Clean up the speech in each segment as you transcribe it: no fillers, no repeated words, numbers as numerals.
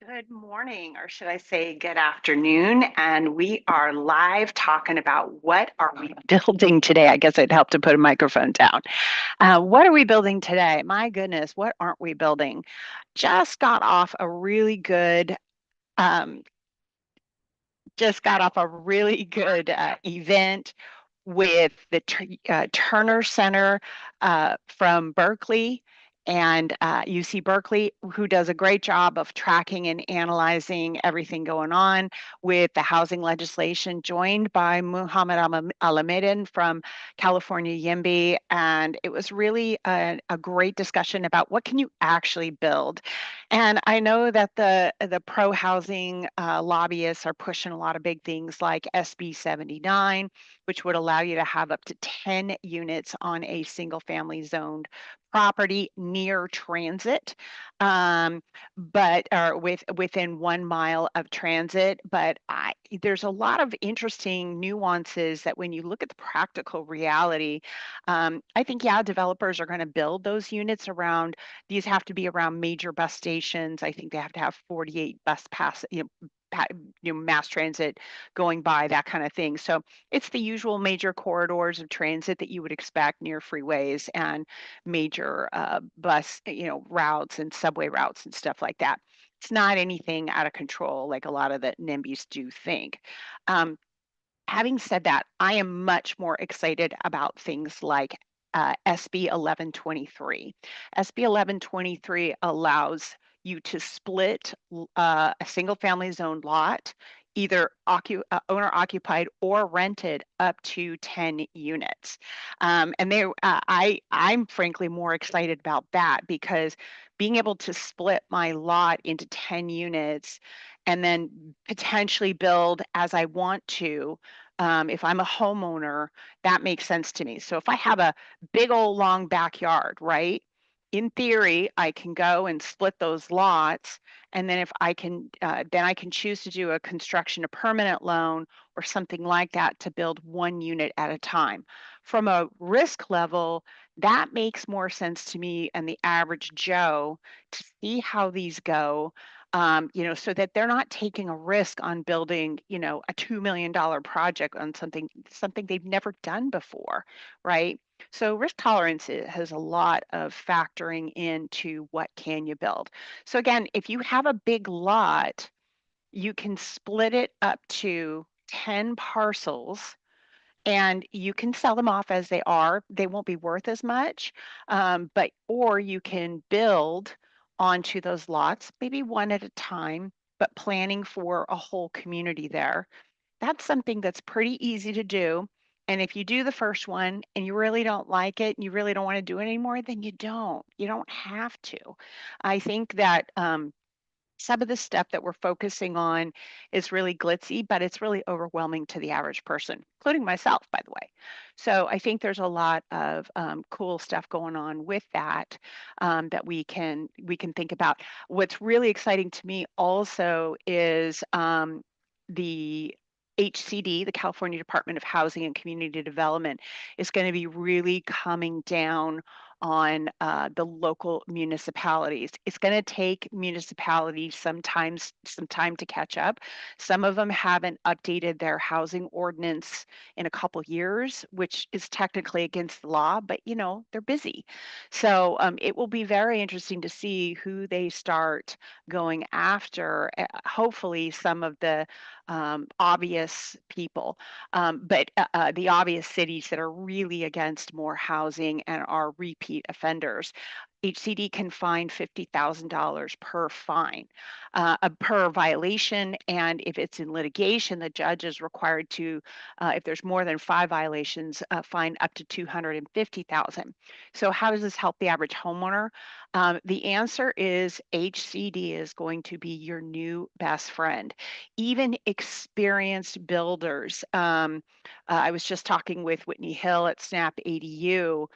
Good morning, or should I say good afternoon? And we are live talking about what are we building today? I guess it'd help to put a microphone down. What are we building today? My goodness, what aren't we building? Just got off a really good um, just got off a really good event with the Turner Center from Berkeley and UC Berkeley, who does a great job of tracking and analyzing everything going on with the housing legislation, joined by Muhammad Alameddin from California YIMBY. And it was really a great discussion about what can you actually build. And I know that the pro housing lobbyists are pushing a lot of big things like SB 79, which would allow you to have up to 10 units on a single family zoned property near transit, but or within 1 mile of transit. But there's a lot of interesting nuances that when you look at the practical reality, I think, yeah, developers are going to build those units around, these have to be around major bus stations. I think they have to have 48 bus pass, mass transit going by, that kind of thing. So it's the usual major corridors of transit that you would expect near freeways and major bus, routes and subway routes and stuff like that. It's not anything out of control like a lot of the NIMBYs do think. Um, Having said that, I am much more excited about things like SB 1123. SB 1123 allows you to split a single family zone lot, either owner occupied or rented, up to 10 units. I'm frankly more excited about that because being able to split my lot into 10 units and then potentially build as I want to, if I'm a homeowner, that makes sense to me. So if I have a big old long backyard, right? In theory, I can go and split those lots, and then if I can, then I can choose to do a construction, a permanent loan, or something like that to build one unit at a time. From a risk level, that makes more sense to me and the average Joe to see how these go, so that they're not taking a risk on building, a $2 million project on something they've never done before, right? So risk tolerance has a lot of factoring into what can you build. So again, if you have a big lot, you can split it up to 10 parcels and you can sell them off as they are. They won't be worth as much, or you can build onto those lots, maybe one at a time, but planning for a whole community there. That's something that's pretty easy to do. And if you do the first one and you really don't like it and you really don't want to do it anymore, then you don't. You don't have to. I think that some of the stuff that we're focusing on is really glitzy, but it's really overwhelming to the average person, including myself, by the way. So I think there's a lot of cool stuff going on with that, that we can think about. What's really exciting to me also is the HCD, the California Department of Housing and Community Development, is going to be really coming down on the local municipalities. It's going to take municipalities sometimes some time to catch up. Some of them haven't updated their housing ordinance in a couple years, which is technically against the law, but they're busy. So it will be very interesting to see who they start going after. Hopefully, some of the obvious people, but the obvious cities that are really against more housing and are repeat offenders. HCD can fine $50,000 per fine, per violation. And if it's in litigation, the judge is required to, if there's more than 5 violations, fine up to 250,000. So how does this help the average homeowner? The answer is HCD is going to be your new best friend. Even experienced builders. I was just talking with Whitney Hill at Snap ADU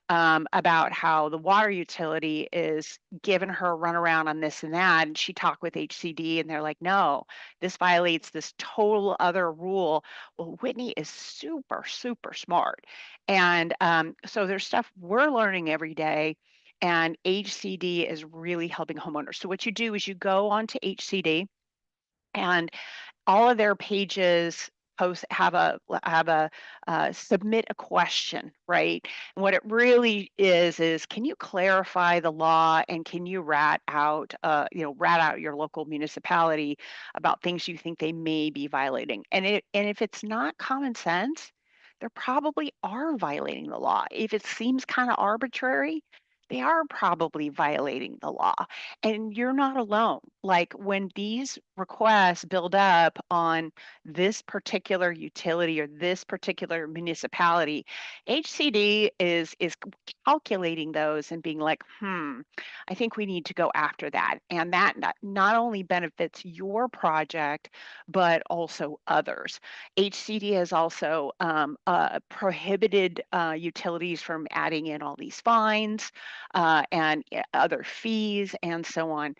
about how the water utility is giving her a runaround on this and that. And she talked with HCD and they're like, no, this violates this total other rule. Well, Whitney is super, super smart. And so there's stuff we're learning every day. and HCD is really helping homeowners. So what you do is you go onto HCD, and all of their pages post have a submit a question, right? And what it really is can you clarify the law, and can you rat out your local municipality about things you think they may be violating? And if it's not common sense, they probably are violating the law. If it seems kind of arbitrary, they are probably violating the law. And you're not alone. Like, when these requests build up on this particular utility or this particular municipality, HCD is calculating those and being like, I think we need to go after that. And that not only benefits your project, but also others. HCD has also prohibited utilities from adding in all these fines and other fees and so on.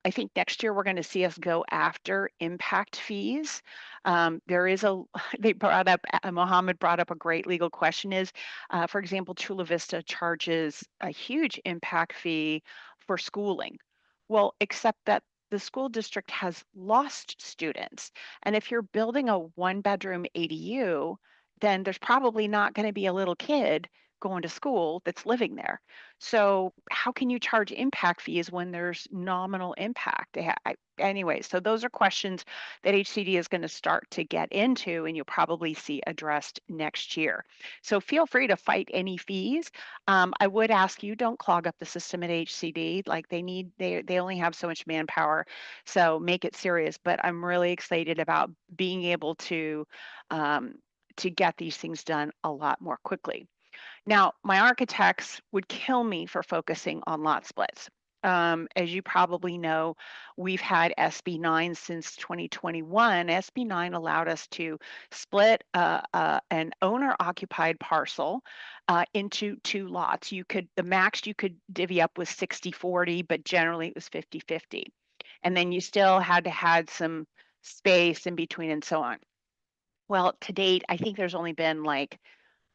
I think next year we're going to see us go after impact fees. There is Mohammed brought up a great legal question for example, Chula Vista charges a huge impact fee for schooling. Well, except that the school district has lost students. And if you're building a one-bedroom ADU, then there's probably not going to be a little kid going to school that's living there. So how can you charge impact fees when there's nominal impact? Anyway, so those are questions that HCD is going to start to get into, and you'll probably see addressed next year. So feel free to fight any fees. I would ask you, don't clog up the system at HCD. Like, they only have so much manpower, so make it serious. But I'm really excited about being able um, to get these things done a lot more quickly. Now, my architects would kill me for focusing on lot splits. As you probably know, we've had SB 9 since 2021. SB 9 allowed us to split an owner-occupied parcel into two lots. The max you could divvy up was 60-40, but generally it was 50-50. And then you still had to have some space in between and so on. Well, to date, I think there's only been like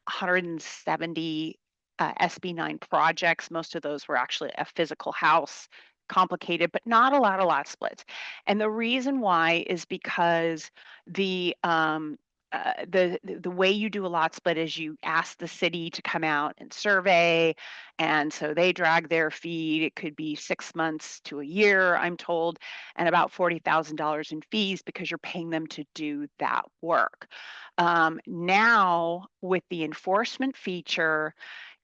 170 SB9 projects. Most of those were actually a physical house, complicated, but not a lot of lot splits. And the reason why is because the way you do a lot split is you ask the city to come out and survey, and so they drag their feet. It could be 6 months to a year, I'm told, and about $40,000 in fees because you're paying them to do that work. Now, with the enforcement feature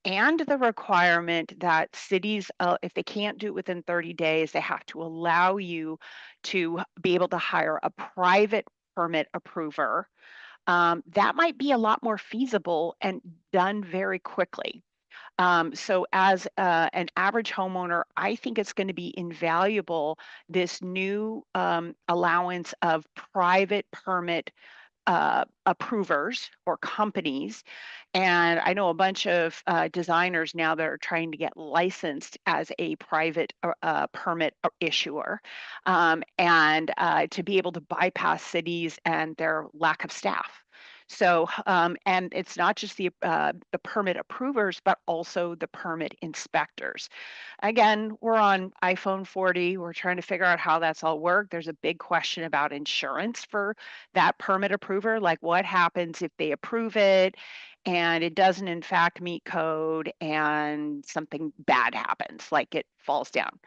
and the requirement that cities, if they can't do it within 30 days, they have to allow you to be able to hire a private permit approver. That might be a lot more feasible and done very quickly. So as an average homeowner, I think it's going to be invaluable, this new allowance of private permit approvers or companies. And I know a bunch of designers now that are trying to get licensed as a private permit issuer, and to be able to bypass cities and their lack of staff. So, and it's not just the permit approvers, but also the permit inspectors. Again, we're on iPhone 40. We're trying to figure out how that's all worked. There's a big question about insurance for that permit approver. Like, what happens if they approve it and it doesn't in fact meet code and something bad happens, like it falls down?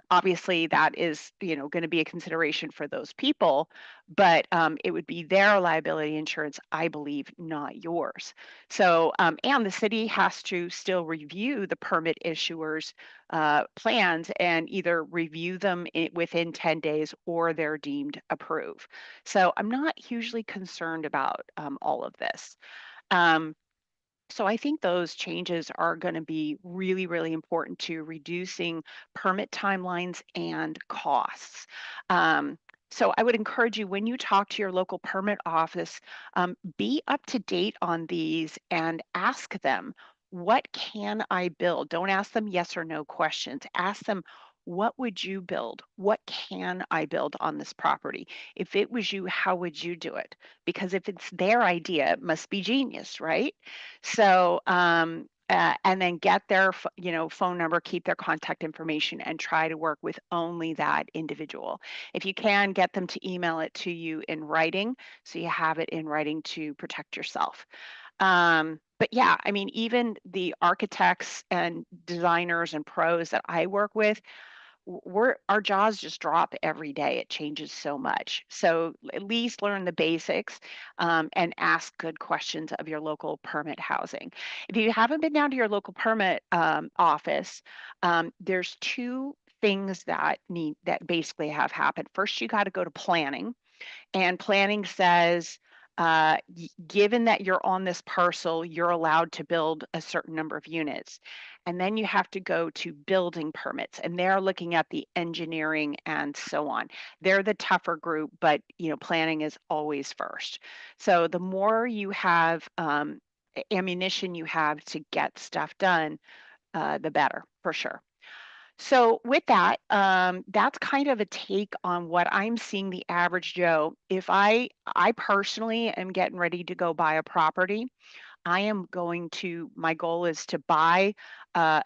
Obviously, that is, going to be a consideration for those people, but it would be their liability insurance, I believe, not yours. So, and the city has to still review the permit issuers plans and either review them within 10 days or they're deemed approved. So I'm not hugely concerned about all of this. Um, so I think those changes are going to be really, really important to reducing permit timelines and costs. Um, so I would encourage you, when you talk to your local permit office, be up to date on these and ask them, what can I build? Don't ask them yes or no questions. Ask them, what would you build? What can I build on this property? If it was you, how would you do it? Because if it's their idea, it must be genius, right? So and then get their phone number, keep their contact information, and try to work with only that individual. If you can, get them to email it to you in writing, so you have it in writing to protect yourself. But yeah, I mean, even the architects and designers and pros that I work with, our jaws just drop every day. It changes so much. So at least learn the basics, and ask good questions of your local permit housing. If you haven't been down to your local permit office, there's two things that basically have happened. First, you got to go to planning, and planning says, given that you're on this parcel, you're allowed to build a certain number of units. And then you have to go to building permits, and they're looking at the engineering and so on. They're the tougher group, but planning is always first. So the more you have ammunition you have to get stuff done, the better, for sure. So with that, that's kind of a take on what I'm seeing the average Joe. If I personally am getting ready to go buy a property, my goal is to buy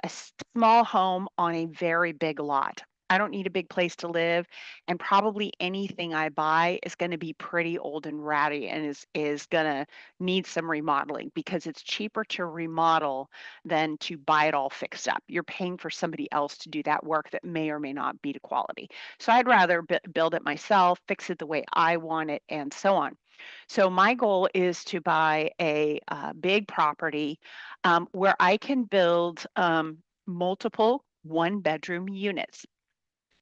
small home on a very big lot. I don't need a big place to live, and probably anything I buy is going to be pretty old and ratty and is going to need some remodeling, because it's cheaper to remodel than to buy it all fixed up. You're paying for somebody else to do that work that may or may not be to quality. So I'd rather build it myself, fix it the way I want it, and so on. So my goal is to buy a big property, where I can build multiple one-bedroom units.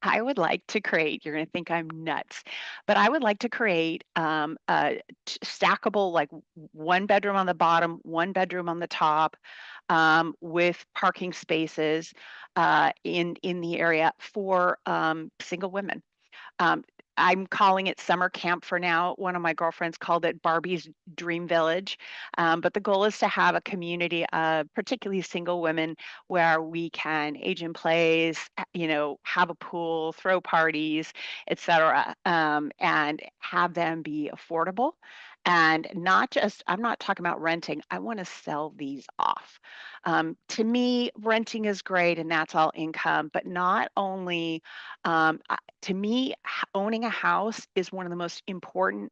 I would like to create, you're going to think I'm nuts, but I would like to create a stackable, like one bedroom on the bottom, one bedroom on the top, with parking spaces in the area for single women. Um, I'm calling it summer camp for now. One of my girlfriends called it Barbie's Dream Village. But the goal is to have a community of particularly single women where we can age in place, have a pool, throw parties, etc., and have them be affordable. And not just, I'm not talking about renting, I want to sell these off. To me, renting is great and that's all income, but not only to me, owning a house is one of the most important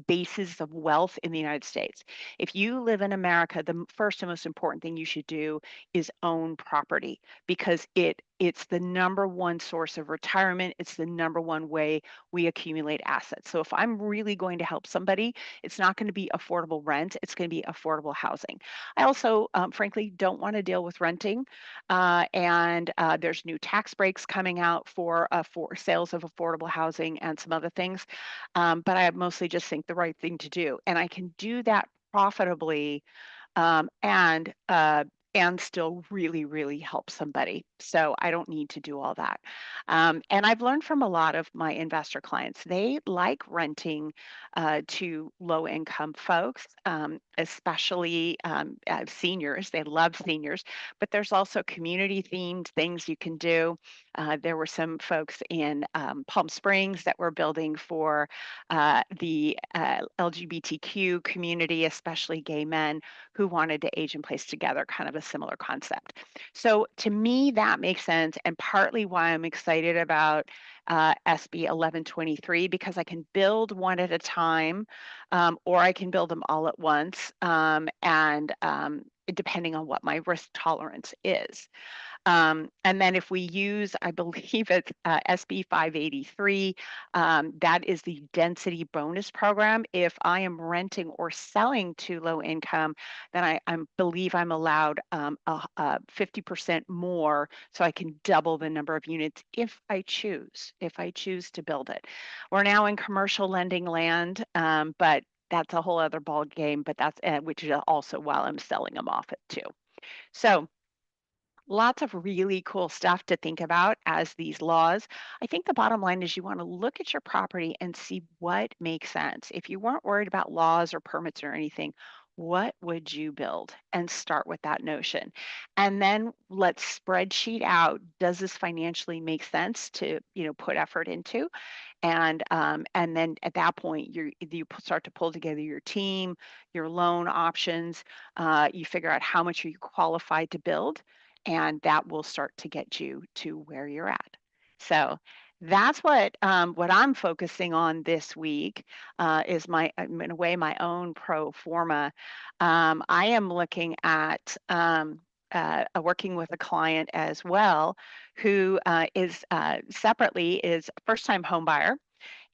bases of wealth in the United States. If you live in America, the first and most important thing you should do is own property, because it's the number one source of retirement. It's the number one way we accumulate assets. So if I'm really going to help somebody, it's not going to be affordable rent. It's going to be affordable housing. I also, frankly, don't want to deal with renting. And there's new tax breaks coming out for sales of affordable housing and some other things. But I mostly just think the right thing to do. And I can do that profitably, um, and uh, and still really, really help somebody. So I don't need to do all that. And I've learned from a lot of my investor clients, they like renting to low income folks, especially seniors. They love seniors, but there's also community themed things you can do. There were some folks in Palm Springs that were building for the LGBTQ community, especially gay men who wanted to age in place together, kind of a similar concept. So to me, that makes sense, and partly why I'm excited about SB 1123, because I can build one at a time, or I can build them all at once, and depending on what my risk tolerance is. And then if we use, I believe it's SB 583, that is the density bonus program. If I am renting or selling to low income, then I believe I'm allowed 50% more, so I can double the number of units if I choose to build it. We're now in commercial lending land, but that's a whole other ball game, but that's which is also while I'm selling them off it too. So lots of really cool stuff to think about as these laws. I think the bottom line is you want to look at your property and see what makes sense. If you weren't worried about laws or permits or anything, What would you build? And start with that notion. And then let's spreadsheet out, does this financially make sense to, put effort into? And then at that point, start to pull together your team, your loan options. You figure out how much are you qualified to build, and that will start to get you to where you're at. So that's what I'm focusing on this week, is in a way, my own pro forma. I am looking at working with a client as well, who is separately is a first-time home buyer,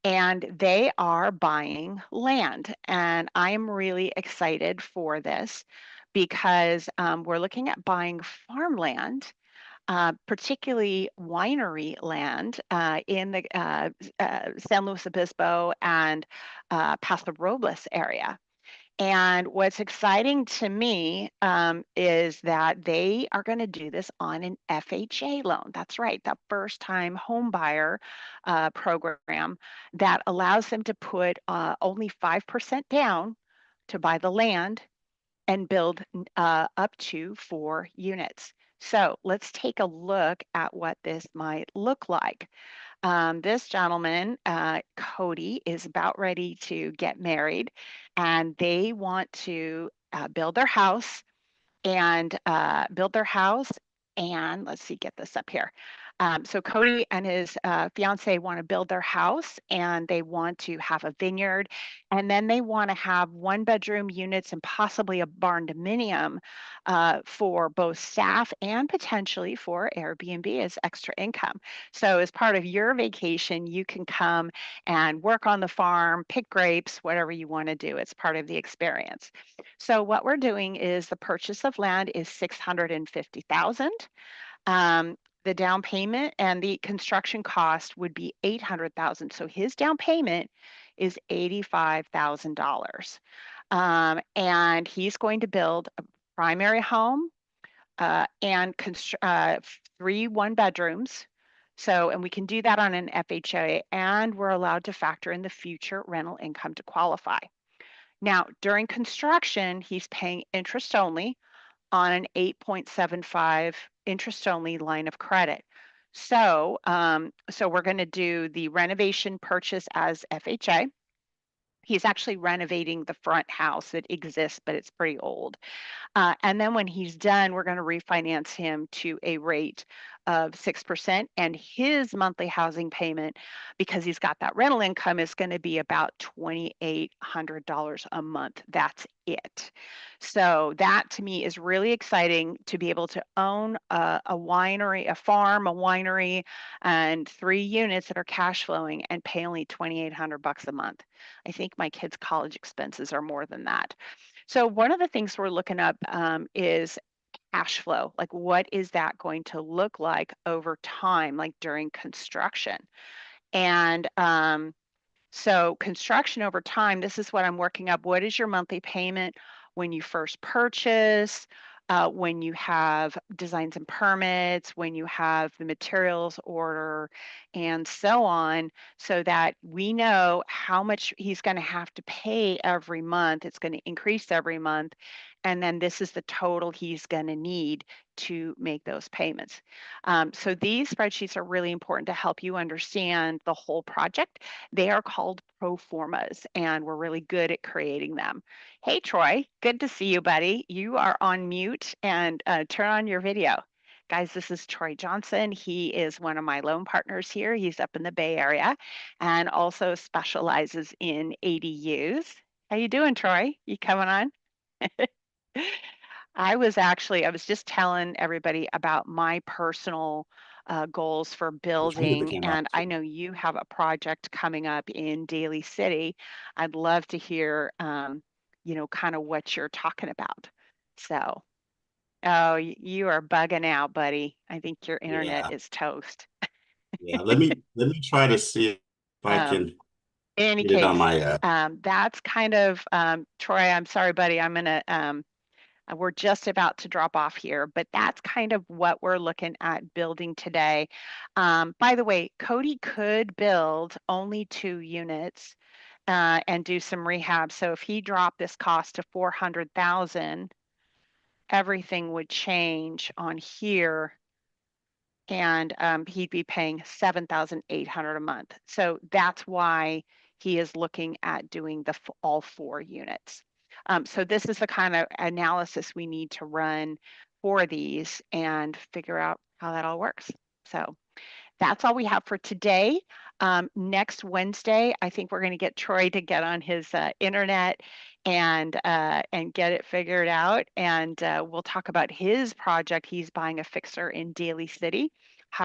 and they are buying land. And I am really excited for this because we're looking at buying farmland, particularly winery land, in the San Luis Obispo and Paso Robles area. And what's exciting to me is that they are going to do this on an FHA loan. That's right, that first time home buyer program that allows them to put only 5% down to buy the land and build up to 4 units. So let's take a look at what this might look like. This gentleman, Cody, is about ready to get married, and they want to build their house. And let's see, get this up here. So Cody and his fiance want to build their house, and they want to have a vineyard, and then they want to have 1 bedroom units and possibly a barn dominium for both staff and potentially for Airbnb as extra income. So as part of your vacation, you can come and work on the farm, pick grapes, whatever you want to do. It's part of the experience. So what we're doing is the purchase of land is 650,000. Um, the down payment and the construction cost would be 800,000. So his down payment is $85,000. And he's going to build a primary home and 3 1 bedrooms. So, and we can do that on an FHA, and we're allowed to factor in the future rental income to qualify. Now, during construction, he's paying interest only on an 8.75 interest only line of credit. So we're going to do the renovation purchase as FHA. He's actually renovating the front house that exists, but it's pretty old. And then when he's done, we're going to refinance him to a rate of 6%. And his monthly housing payment, because he's got that rental income, is going to be about $2,800 a month. That's it. So that to me is really exciting, to be able to own a winery, a farm, a winery, and 3 units that are cash flowing and pay only $2,800 a month. I think my kids' college expenses are more than that. So one of the things we're looking up is cash flow. Like, what is that going to look like over time, like during construction? And so construction over time, this is what I'm working up. What is your monthly payment when you first purchase, when you have designs and permits, when you have the materials order, and so on, so that we know how much he's going to have to pay every month. It's going to increase every month. And then this is the total he's going to need to make those payments. So these spreadsheets are really important to help you understand the whole project. They are called pro formas, and we're really good at creating them. Hey, Troy, good to see you, buddy. You are on mute, and turn on your video. Guys, this is Troy Johnson. He is one of my loan partners here. He's up in the Bay Area and also specializes in ADUs. How you doing, Troy? You coming on? I was just telling everybody about my personal goals for I never building, came up and to. I know you have a project coming up in Daly City. I'd love to hear, kind of what you're talking about. So, oh, you are bugging out, buddy. I think your internet Yeah, is toast. yeah. Let me try to see if I Um, can in any get it on case, my that's kind of Troy. I'm sorry, buddy. We're just about to drop off here, but that's kind of what we're looking at building today. By the way, Cody could build only 2 units, and do some rehab. So if he dropped this cost to 400,000, everything would change on here, and he'd be paying 7,800 a month. So that's why he is looking at doing all 4 units. So this is the kind of analysis we need to run for these and figure out how that all works. So that's all we have for today. Next Wednesday, I think we're going to get Troy to get on his internet and get it figured out. And we'll talk about his project. He's buying a fixer in Daly City.